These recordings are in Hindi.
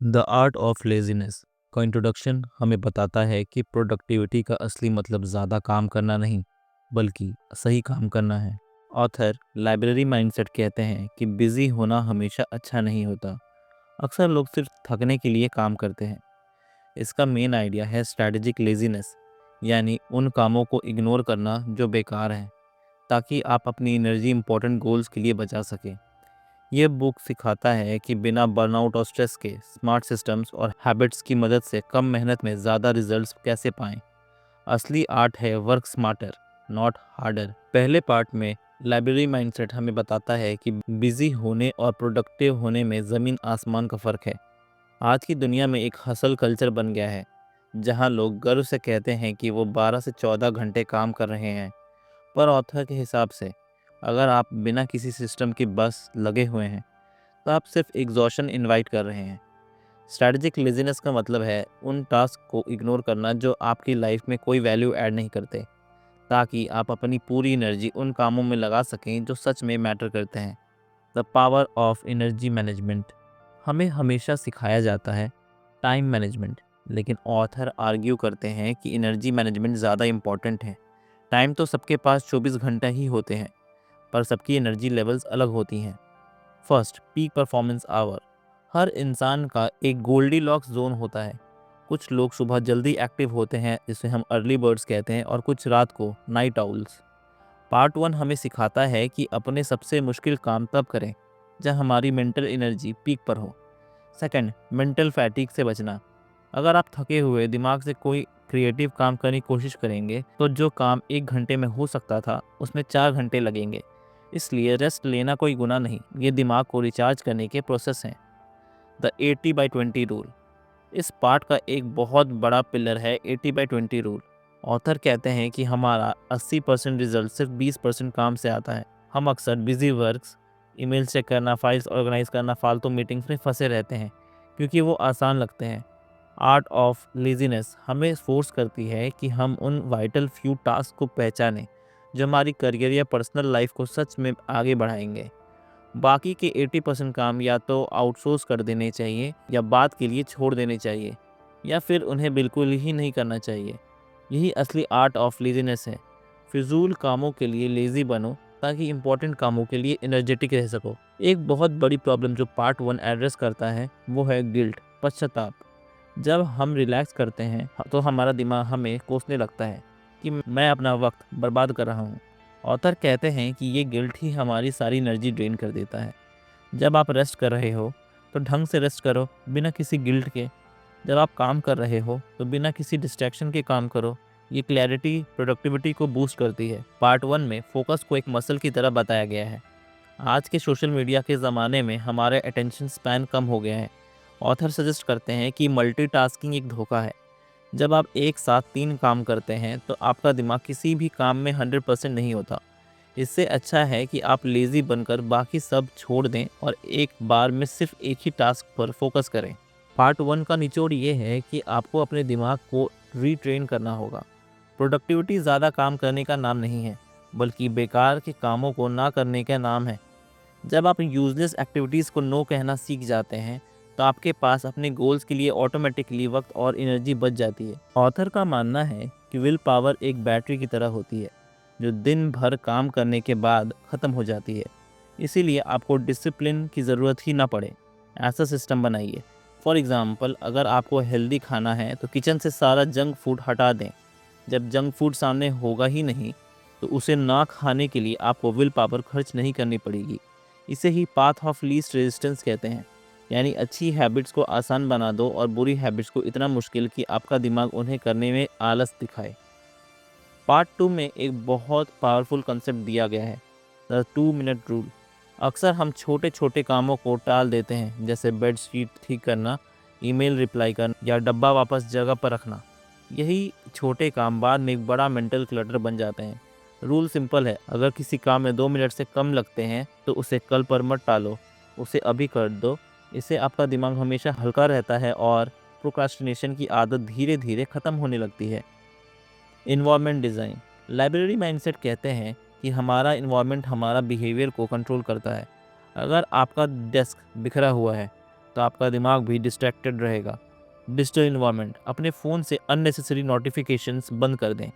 द आर्ट ऑफ लेज़ीनेस का इंट्रोडक्शन हमें बताता है कि प्रोडक्टिविटी का असली मतलब ज़्यादा काम करना नहीं, बल्कि सही काम करना है। ऑथर लाइब्रेरी माइंडसेट कहते हैं कि बिजी होना हमेशा अच्छा नहीं होता। अक्सर लोग सिर्फ थकने के लिए काम करते हैं। इसका मेन आइडिया है स्ट्रैटेजिक लेज़ीनेस, यानी उन कामों को इग्नोर करना जो बेकार हैं, ताकि आप अपनी एनर्जी इंपॉर्टेंट गोल्स के लिए बचा सकें। ये बुक सिखाता है कि बिना बर्नआउट और स्ट्रेस के स्मार्ट सिस्टम्स और हैबिट्स की मदद से कम मेहनत में ज़्यादा रिजल्ट्स कैसे पाएं। असली आर्ट है वर्क स्मार्टर, नॉट हार्डर। पहले पार्ट में लाइब्रेरी माइंडसेट हमें बताता है कि बिजी होने और प्रोडक्टिव होने में ज़मीन आसमान का फ़र्क है। आज की दुनिया में एक हसल कल्चर बन गया है, जहां लोग गर्व से कहते हैं कि वो 12 से 14 घंटे काम कर रहे हैं। पर ऑथर के हिसाब से अगर आप बिना किसी सिस्टम के बस लगे हुए हैं, तो आप सिर्फ एग्जॉशन इनवाइट कर रहे हैं। स्ट्रैटेजिक लेजीनेस का मतलब है उन टास्क को इग्नोर करना जो आपकी लाइफ में कोई वैल्यू ऐड नहीं करते, ताकि आप अपनी पूरी एनर्जी उन कामों में लगा सकें जो सच में मैटर करते हैं। The power of energy management हमें हमेशा सिखाया जाता है टाइम मैनेजमेंट, लेकिन ऑथर आर्ग्यू करते हैं कि एनर्जी मैनेजमेंट ज़्यादा इम्पॉर्टेंट है। टाइम तो सबके पास 24 घंटा ही होते हैं, पर सबकी एनर्जी लेवल्स अलग होती हैं। First, peak performance hour. हर इंसान का एक गोल्डी लॉक्स जोन होता है। कुछ लोग सुबह जल्दी एक्टिव होते हैं, जिसे हम अर्ली बर्ड्स कहते हैं, और कुछ रात को, नाइट आउल्स। पार्ट वन हमें सिखाता है कि अपने सबसे मुश्किल काम तब करें जब हमारी मेंटल एनर्जी पीक पर हो। सेकंड, मेंटल फैटिग से बचना। अगर आप थके हुए दिमाग से कोई क्रिएटिव काम करने की कोशिश करेंगे, तो जो काम 1 घंटे में हो सकता था उसमें 4 घंटे लगेंगे। इसलिए रेस्ट लेना कोई गुनाह नहीं, ये दिमाग को रिचार्ज करने के प्रोसेस हैं। द 80/20 रूल इस पार्ट का एक बहुत बड़ा पिलर है। 80/20 रूल। ऑथर कहते हैं कि हमारा 80% रिजल्ट सिर्फ 20% काम से आता है। हम अक्सर बिजी वर्क्स, ईमेल चेक करना, फाइल्स ऑर्गेनाइज करना, फालतू मीटिंग्स में फंसे रहते हैं क्योंकि वो आसान लगते हैं। आर्ट ऑफ लेजीनेस हमें फोर्स करती है कि हम उन वाइटल फ्यू टास्क को पहचानें जो हमारी करियर या पर्सनल लाइफ को सच में आगे बढ़ाएंगे। बाकी के 80% काम या तो आउटसोर्स कर देने चाहिए, या बाद के लिए छोड़ देने चाहिए, या फिर उन्हें बिल्कुल ही नहीं करना चाहिए। यही असली आर्ट ऑफ लेजीनेस है। फिजूल कामों के लिए लेजी बनो, ताकि इंपॉर्टेंट कामों के लिए एनर्जेटिक रह सको। एक बहुत बड़ी प्रॉब्लम जो पार्ट वन एड्रेस करता है वो है गिल्ट, पश्चाताप। जब हम रिलैक्स करते हैं तो हमारा दिमाग हमें कोसने लगता है कि मैं अपना वक्त बर्बाद कर रहा हूँ। ऑथर कहते हैं कि ये गिल्ट ही हमारी सारी एनर्जी ड्रेन कर देता है। जब आप रेस्ट कर रहे हो तो ढंग से रेस्ट करो, बिना किसी गिल्ट के। जब आप काम कर रहे हो तो बिना किसी डिस्ट्रैक्शन के काम करो। ये क्लैरिटी प्रोडक्टिविटी को बूस्ट करती है। पार्ट वन में फोकस को एक मसल की तरह बताया गया है। आज के सोशल मीडिया के ज़माने में हमारे अटेंशन स्पैन कम हो गया है। ऑथर सजेस्ट करते हैं कि मल्टीटास्किंग एक धोखा है। जब आप एक साथ 3 काम करते हैं तो आपका दिमाग किसी भी काम में 100% नहीं होता। इससे अच्छा है कि आप लेज़ी बनकर बाकी सब छोड़ दें और एक बार में सिर्फ एक ही टास्क पर फोकस करें। पार्ट वन का निचोड़ ये है कि आपको अपने दिमाग को रीट्रेन करना होगा। प्रोडक्टिविटी ज़्यादा काम करने का नाम नहीं है, बल्कि बेकार के कामों को ना करने का नाम है। जब आप यूजलेस एक्टिविटीज़ को नो कहना सीख जाते हैं, तो आपके पास अपने गोल्स के लिए ऑटोमेटिकली वक्त और एनर्जी बच जाती है। ऑथर का मानना है कि विल पावर एक बैटरी की तरह होती है, जो दिन भर काम करने के बाद ख़त्म हो जाती है। इसीलिए आपको डिसिप्लिन की ज़रूरत ही ना पड़े। ऐसा सिस्टम बनाइए। फॉर एग्ज़ाम्पल, अगर आपको हेल्दी खाना है तो किचन से सारा जंक फूड हटा दें। जब जंक फूड सामने होगा ही नहीं, तो उसे ना खाने के लिए आपको विल पावर खर्च नहीं करनी पड़ेगी। इसे ही पाथ ऑफ लीस्ट रेजिस्टेंस कहते हैं, यानी अच्छी हैबिट्स को आसान बना दो और बुरी हैबिट्स को इतना मुश्किल कि आपका दिमाग उन्हें करने में आलस दिखाए। पार्ट टू में एक बहुत पावरफुल कंसेप्ट दिया गया है, द 2 मिनट रूल। अक्सर हम छोटे छोटे कामों को टाल देते हैं, जैसे बेड शीट ठीक करना, ईमेल रिप्लाई करना, या डब्बा वापस जगह पर रखना। यही छोटे काम बाद में एक बड़ा मेंटल क्लटर बन जाते हैं। रूल सिंपल है, अगर किसी काम में 2 मिनट से कम लगते हैं तो उसे कल पर मत टालो, उसे अभी कर दो। इससे आपका दिमाग हमेशा हल्का रहता है और प्रोक्रास्टिनेशन की आदत धीरे धीरे ख़त्म होने लगती है। Environment design. लाइब्रेरी माइंडसेट कहते हैं कि हमारा इन्वायरमेंट हमारा बिहेवियर को कंट्रोल करता है। अगर आपका डेस्क बिखरा हुआ है, तो तो आपका दिमाग भी डिस्ट्रैक्टेड रहेगा। डिजिटल इन्वायरमेंट, अपने फ़ोन से अननेसेसरी नोटिफिकेशंस बंद कर दें।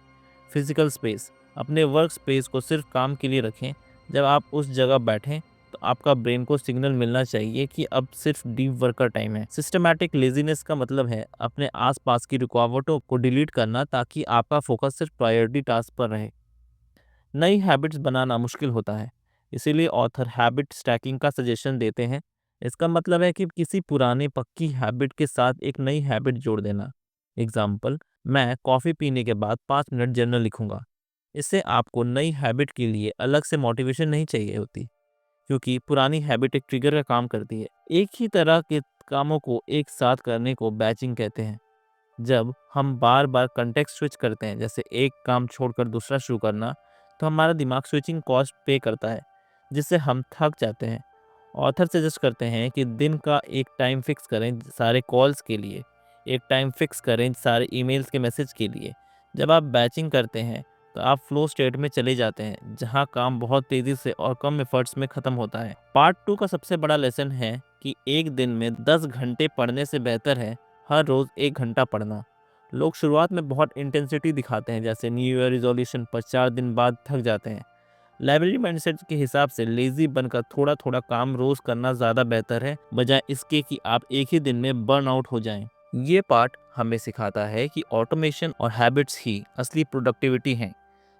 फिजिकल स्पेस, अपने वर्क स्पेस को सिर्फ काम के लिए रखें। जब आप उस जगह बैठें तो आपका ब्रेन को सिग्नल मिलना चाहिए कि अब सिर्फ डीप वर्क का टाइम है। सिस्टमैटिक लेजीनेस का मतलब है अपने आसपास की रुकावटों को डिलीट करना ताकि आपका फोकस सिर्फ प्रायोरिटी टास्क पर रहे। नई हैबिट्स बनाना मुश्किल होता है, इसीलिए ऑथर हैबिट स्टैकिंग का सजेशन देते हैं। इसका मतलब है कि किसी पुरानी पक्की हैबिट के साथ एक नई हैबिट जोड़ देना। एग्जाम्पल, मैं कॉफ़ी पीने के बाद 5 मिनट जर्नल लिखूंगा। इससे आपको नई हैबिट के लिए अलग से मोटिवेशन नहीं चाहिए होती, क्योंकि पुरानी हैबिट एक ट्रिगर का काम करती है। एक ही तरह के कामों को एक साथ करने को बैचिंग कहते हैं। जब हम बार बार कंटेक्स्ट स्विच करते हैं, जैसे एक काम छोड़कर दूसरा शुरू करना, तो हमारा दिमाग स्विचिंग कॉस्ट पे करता है, जिससे हम थक जाते हैं। ऑथर सजेस्ट करते हैं कि दिन का एक टाइम फिक्स करें सारे कॉल्स के लिए, एक टाइम फिक्स करें सारे ईमेल्स के मैसेज के लिए। जब आप बैचिंग करते हैं तो आप फ्लो स्टेट में चले जाते हैं, जहां काम बहुत तेज़ी से और कम एफर्ट्स में ख़त्म होता है। पार्ट 2 का सबसे बड़ा लेसन है कि एक दिन में 10 घंटे पढ़ने से बेहतर है हर रोज़ 1 घंटा पढ़ना। लोग शुरुआत में बहुत इंटेंसिटी दिखाते हैं, जैसे न्यू ईयर रिजोल्यूशन पर 4 दिन बाद थक जाते हैं। लाइब्रेरी माइंडसेट के हिसाब से लेजी बनकर थोड़ा थोड़ा काम रोज करना ज़्यादा बेहतर है, बजाय इसके कि आप एक ही दिन में बर्न आउट हो जाएं। ये पार्ट हमें सिखाता है कि ऑटोमेशन और हैबिट्स ही असली प्रोडक्टिविटी हैं।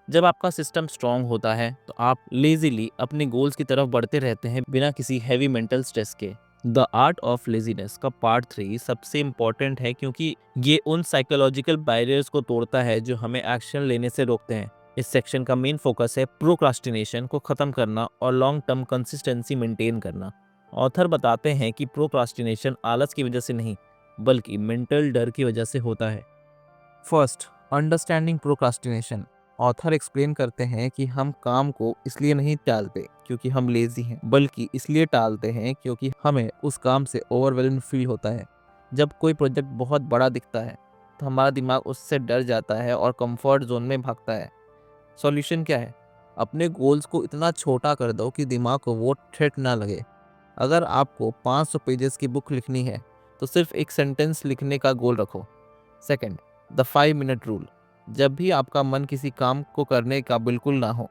जब आपका सिस्टम स्ट्रांग होता है तो आप लेजीली अपने गोल्स की तरफ बढ़ते रहते हैं बिना किसी हैवी मेंटल स्ट्रेस के। द आर्ट ऑफ लेजीनेस का पार्ट 3 सबसे इम्पॉर्टेंट है, क्योंकि ये उन साइकोलॉजिकल बैरियर्स को तोड़ता है जो हमें एक्शन लेने से रोकते हैं। इस सेक्शन का मेन फोकस है प्रोक्रास्टिनेशन को खत्म करना और लॉन्ग टर्म कंसिस्टेंसी मेंटेन करना। ऑथर बताते हैं कि प्रोक्रास्टिनेशन आलस की वजह से नहीं, बल्कि मेंटल डर की वजह से होता है। First, understanding procrastination. Author explain करते हैं कि हम काम को इसलिए नहीं टालते क्योंकि हम लेजी हैं, बल्कि इसलिए टालते हैं क्योंकि हमें उस काम से ओवरवेल्म फील होता है। जब कोई प्रोजेक्ट बहुत बड़ा दिखता है तो हमारा दिमाग उससे डर जाता है और कंफर्ट जोन में भागता है। सॉल्यूशन क्या है? अपने गोल्स को इतना छोटा कर दो कि दिमाग को वो थ्रेट ना लगे। अगर आपको 500 पेजेस की बुक लिखनी है तो सिर्फ एक सेंटेंस लिखने का गोल रखो। Second, the 5 minute rule. जब भी आपका मन किसी काम को करने का बिल्कुल ना हो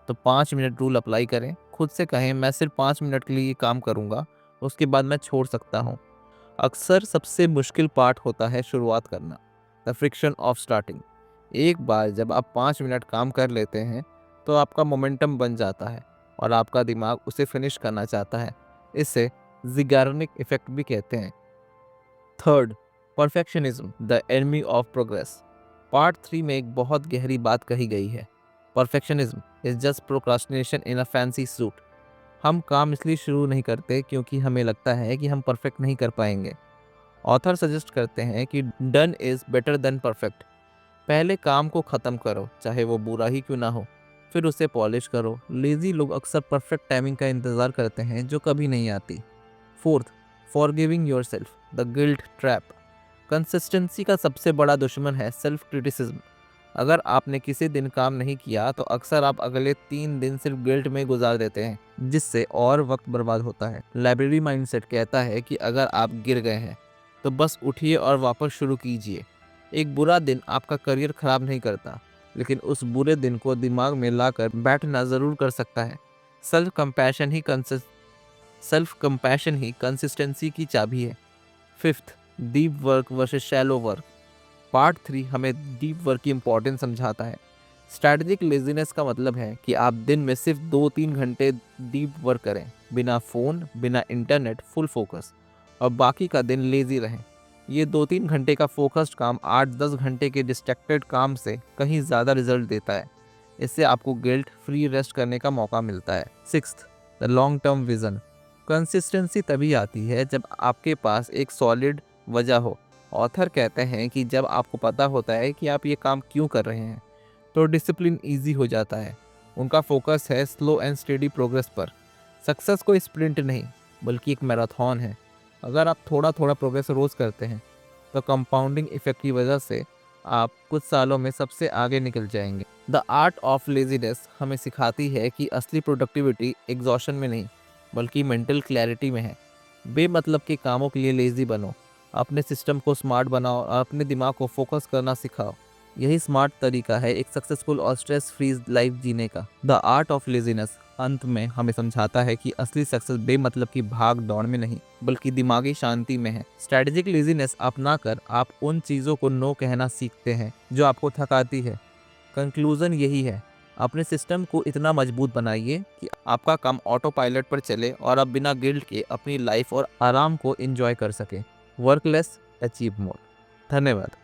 तो 5 मिनट रूल अप्लाई करें। खुद से कहें, मैं सिर्फ 5 मिनट के लिए ये काम करूँगा, उसके बाद मैं छोड़ सकता हूँ। अक्सर सबसे मुश्किल पार्ट होता है शुरुआत करना, द फ्रिक्शन ऑफ स्टार्टिंग। एक बार जब आप 5 मिनट काम कर लेते हैं तो आपका मोमेंटम बन जाता है और आपका दिमाग उसे फिनिश करना चाहता है। इसे ज़िगार्निक इफेक्ट भी कहते हैं। Third, perfectionism, the enemy of progress. Part 3 में एक बहुत गहरी बात कही गई है। Perfectionism is just procrastination in a fancy suit. हम काम इसलिए शुरू नहीं करते क्योंकि हमें लगता है कि हम परफेक्ट नहीं कर पाएंगे। ऑथर सजेस्ट करते हैं कि done is better than perfect. पहले काम को ख़त्म करो, चाहे वो बुरा ही क्यों ना हो, फिर उसे पॉलिश करो। लेज़ी लोग अक्सर परफेक्ट टाइमिंग का इंतज़ार करते हैं जो कभी नहीं आती। Fourth, forgiving yourself, the guilt trap. Consistency का सबसे बड़ा दुश्मन है सेल्फ क्रिटिसिज्म। अगर आपने किसी दिन काम नहीं किया तो अक्सर आप अगले 3 दिन सिर्फ गिल्ट में गुजार देते हैं, जिससे और वक्त बर्बाद होता है। लाइब्रेरी माइंडसेट कहता है कि अगर आप गिर गए हैं तो बस उठिए और वापस शुरू कीजिए। एक बुरा दिन आपका करियर खराब नहीं करता, लेकिन उस बुरे दिन को दिमाग में लाकर बैठना ज़रूर कर सकता है। सेल्फ कंपैशन ही कंसिस्टेंसी की चाबी है। Fifth, deep work versus shallow work. Part 3 हमें डीप वर्क की इंपॉर्टेंस समझाता है। स्ट्रैटेजिक लेजीनेस का मतलब है कि आप दिन में सिर्फ 2-3 घंटे डीप वर्क करें, बिना फ़ोन, बिना इंटरनेट, फुल फोकस, और बाकी का दिन लेजी रहें। ये 2-3 घंटे का फोकस्ड काम 8-10 घंटे के डिस्ट्रैक्टेड काम से कहीं ज़्यादा रिजल्ट देता है। इससे आपको गिल्ट फ्री रेस्ट करने का मौका मिलता है। Sixth, the long term vision. Consistency तभी आती है जब आपके पास एक सॉलिड वजह हो। ऑथर कहते हैं कि जब आपको पता होता है कि आप ये काम क्यों कर रहे हैं तो डिसिप्लिन ईजी हो जाता है। उनका फोकस है स्लो एंड स्टेडी प्रोग्रेस पर। सक्सेस कोई स्प्रिंट नहीं, बल्कि एक मैराथन है। अगर आप थोड़ा थोड़ा प्रोग्रेस रोज़ करते हैं तो कंपाउंडिंग इफेक्ट की वजह से आप कुछ सालों में सबसे आगे निकल जाएंगे। द आर्ट ऑफ लेजीनेस हमें सिखाती है कि असली प्रोडक्टिविटी एग्जॉशन में नहीं, बल्कि मेंटल क्लैरिटी में है। बेमतलब के कामों के लिए लेजी बनो, अपने सिस्टम को स्मार्ट बनाओ और अपने दिमाग को फोकस करना सिखाओ। यही स्मार्ट तरीका है एक सक्सेसफुल और स्ट्रेस फ्री लाइफ जीने का। द आर्ट ऑफ लेजीनेस अंत में हमें समझाता है कि असली सक्सेस बेमतलब की भाग दौड़ में नहीं बल्कि दिमागी शांति में है। स्ट्रेटेजिक लेजीनेस अपनाकर आप उन चीज़ों को नो कहना सीखते हैं जो आपको थकाती है। कंक्लूजन यही है, अपने सिस्टम को इतना मजबूत बनाइए कि आपका काम ऑटो पायलट पर चले और आप बिना गिल्ट के अपनी लाइफ और आराम को एंजॉय कर सकें। Work less, achieve more. धन्यवाद।